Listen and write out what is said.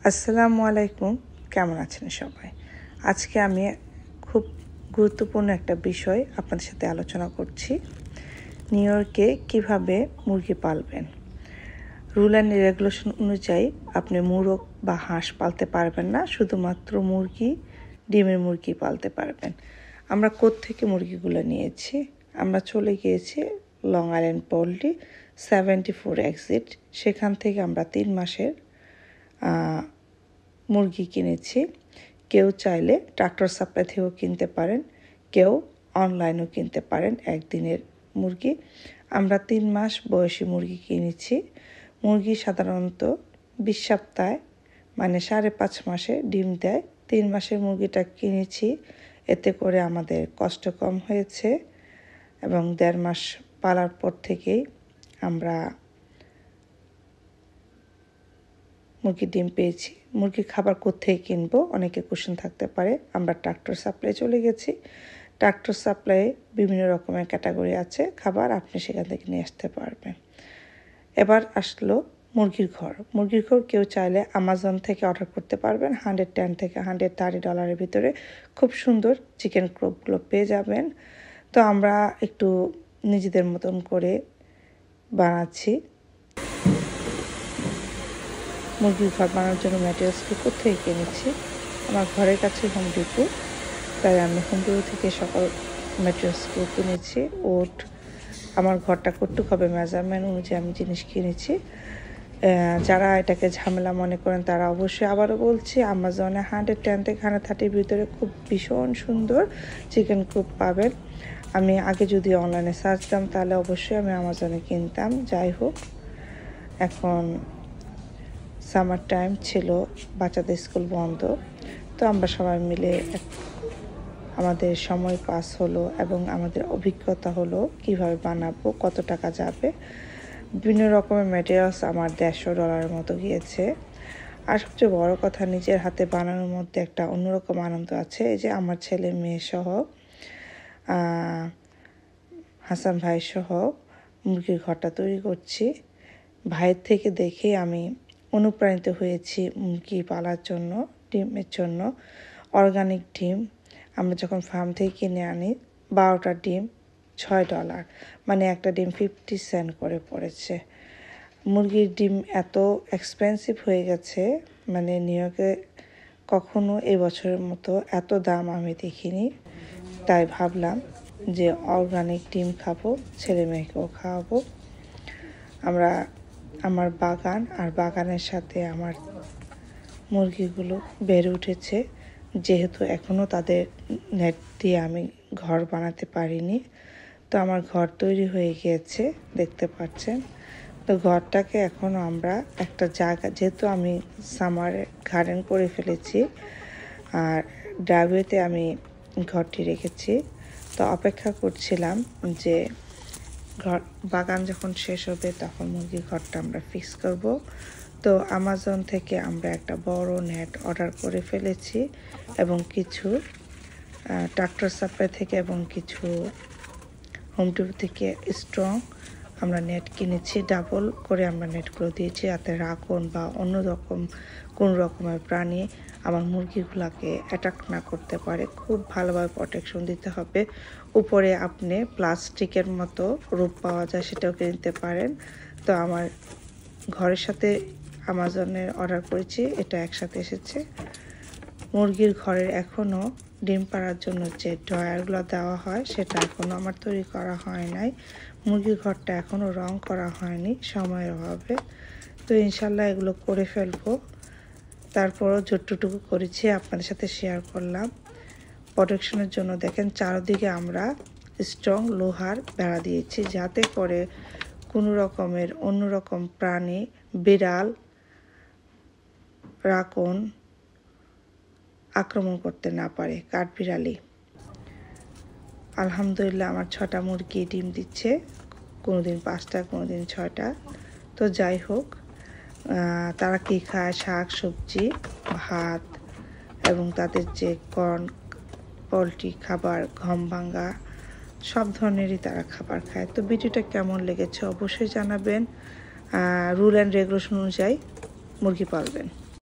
আসসালামু আলাইকুম, কেমন আছেন সবাই? আজকে আমি খুব গুরুত্বপূর্ণ একটা বিষয় আপনাদের সাথে আলোচনা করছি। নিউ ইয়র্কে কীভাবে মুরগি পালবেন। রুল অ্যান্ড রেগুলেশন অনুযায়ী আপনি মোরগ বা হাঁস পালতে পারবেন না, শুধুমাত্র মুরগি, ডিমের মুরগি পালতে পারবেন। আমরা কোত্থেকে মুরগিগুলো নিয়েছি? আমরা চলে গিয়েছি লং আইল্যান্ড পোল্ট্রি 74 এক্সিট। সেখান থেকে আমরা 3 মাসের মুরগি কিনেছি। কেউ চাইলে ট্রাক্টর সাপ্লাই থেকেও কিনতে পারেন, কেউ অনলাইনেও কিনতে পারেন একদিনের মুরগি। আমরা 3 মাস বয়সী মুরগি কিনেছি। মুরগি সাধারণত 20 সপ্তাহে মানে 5.5 মাসে ডিম দেয়। 3 মাসের মুরগিটা কিনেছি, এতে করে আমাদের কষ্ট কম হয়েছে এবং 1.5 মাস পালার পর থেকেই আমরা মুরগির ডিম পেয়েছি। মুরগির খাবার কোথায় কিনবো, অনেকে কোশ্চেন থাকতে পারে। আমরা ট্রাক্টর সাপ্লাই চলে গেছি। ট্রাক্টর সাপ্লাইয়ে বিভিন্ন রকমের ক্যাটাগরি আছে খাবার, আপনি সেখান থেকে নিয়ে আসতে পারবেন। এবার আসলো মুরগির ঘর। মুরগির ঘর কেউ চাইলে আমাজন থেকে অর্ডার করতে পারবেন। $110 থেকে $130 ভিতরে খুব সুন্দর চিকেন ক্রপগুলো পেয়ে যাবেন। তো আমরা একটু নিজেদের মতন করে বানাচ্ছি। মুরগির ঘর বানানোর জন্য ম্যাটেরিয়ালসকে কোথায় কিনেছি? আমার ঘরের কাছে হোম ডিপো, তাই আমি হোম ডিপো থেকে সকল ম্যাটেরিয়ালসগুলো কিনেছি। আমার ঘরটা কতটুকু হবে মেজারমেন্ট অনুযায়ী আমি জিনিস কিনেছি। যারা এটাকে ঝামেলা মনে করেন তারা অবশ্যই আবারও বলছি, আমাজনে 110 থেকে 130 ভিতরে খুব ভীষণ সুন্দর চিকেন ক্রপ পাবেন। আমি আগে যদি অনলাইনে সার্চ দিতাম তাহলে অবশ্যই আমি আমাজনে কিনতাম। যাই হোক, এখন সামার টাইম ছিল, বাচ্চাদের স্কুল বন্ধ, তো আমরা সবাই মিলে আমাদের সময় পাস হলো এবং আমাদের অভিজ্ঞতা হলো কিভাবে বানাবো, কত টাকা যাবে। বিভিন্ন রকমের ম্যাটেরিয়ালস আমার $150 মতো গিয়েছে। আর সবচেয়ে বড় কথা, নিজের হাতে বানানোর মধ্যে একটা অন্যরকম আনন্দ আছে। এই যে আমার ছেলে মেয়ে সহ হাসান ভাই সহ মুরগির ঘরটা তৈরি করছি। ভাইয়ের থেকে দেখে আমি অনুপ্রাণিত হয়েছি মুরগি পালার জন্য, ডিমের জন্য। অর্গানিক ডিম আমরা যখন ফার্ম থেকে কিনে আনি, 12টা ডিম $6, মানে একটা ডিম 50 সেন্ট করে পড়েছে। মুরগির ডিম এত এক্সপেন্সিভ হয়ে গেছে, মানে নিউ ইয়র্কে কখনো এই বছরের মতো এত দাম আমি দেখিনি। তাই ভাবলাম যে অর্গানিক ডিম খাবো, ছেলে মেয়েকেও খাওয়াবো। আমার বাগান আর বাগানের সাথে আমার মুরগিগুলো বেড়ে উঠেছে, যেহেতু এখনও তাদের নেট দিয়ে আমি ঘর বানাতে পারিনি। তো আমার ঘর তৈরি হয়ে গিয়েছে, দেখতে পাচ্ছেন। তো ঘরটাকে এখন আমরা একটা জায়গা, যেহেতু আমি সামারে গার্ডেন করে ফেলেছি আর ড্রাইভওয়েতে আমি ঘরটি রেখেছি, তো অপেক্ষা করছিলাম যে বাগান যখন শেষ হবে তখন মুরগির ঘরটা আমরা ফিক্স করব। তো আমাজন থেকে আমরা একটা বড় নেট অর্ডার করে ফেলেছি এবং কিছু ট্রাক্টর সাপ্লাই থেকে এবং কিছু হোম ডিপো থেকে স্ট্রং আমরা নেট কিনেছি। ডাবল করে আমরা নেটগুলো দিয়েছি, যাতে রাখুন বা অন্য রকম কোন রকমের প্রাণী আমার মুরগিগুলোকে অ্যাটাক না করতে পারে। খুব ভালোভাবে প্রোটেকশন দিতে হবে। উপরে আপনি প্লাস্টিকের মতো রূপ পাওয়া যায়, সেটাও কিনতে পারেন। তো আমার ঘরের সাথে আমাজনের অর্ডার করেছি, এটা একসাথে এসেছে। মুরগির ঘরের এখনও ডিম পাড়ার জন্য যে ড্রয়ারগুলো দেওয়া হয় সেটা এখনও আমার তৈরি করা হয় নাই। মুরগির ঘরটা এখনও রং করা হয়নি সময়ের অভাবে। তো ইনশাল্লাহ এগুলো করে ফেলবো। তারপরও যতটুকু করেছি আপনাদের সাথে শেয়ার করলাম। প্রোটেকশনের জন্য দেখেন চারদিকে আমরা স্ট্রং লোহার বেড়া দিয়েছি, যাতে করে কোনো রকমের অন্যরকম প্রাণী, বিড়াল, রাকুন আক্রমণ করতে না পারে, কাঠবিড়ালি। আলহামদুলিল্লাহ আমার 6টা মুরগি ডিম দিচ্ছে, কোনোদিন 5টা, কোনোদিন 6টা। তো যাই হোক, তারা কী খায়, শাক সবজি, ভাত এবং তাদের যে কর্ন, পোলট্রি খাবার, গম ভাঙ্গা, সব ধরনেরই তারা খাবার খায়। তো ভিডিওটা কেমন লেগেছে অবশ্যই জানাবেন। রুল অ্যান্ড রেগুলেশন অনুযায়ী মুরগি পালবেন।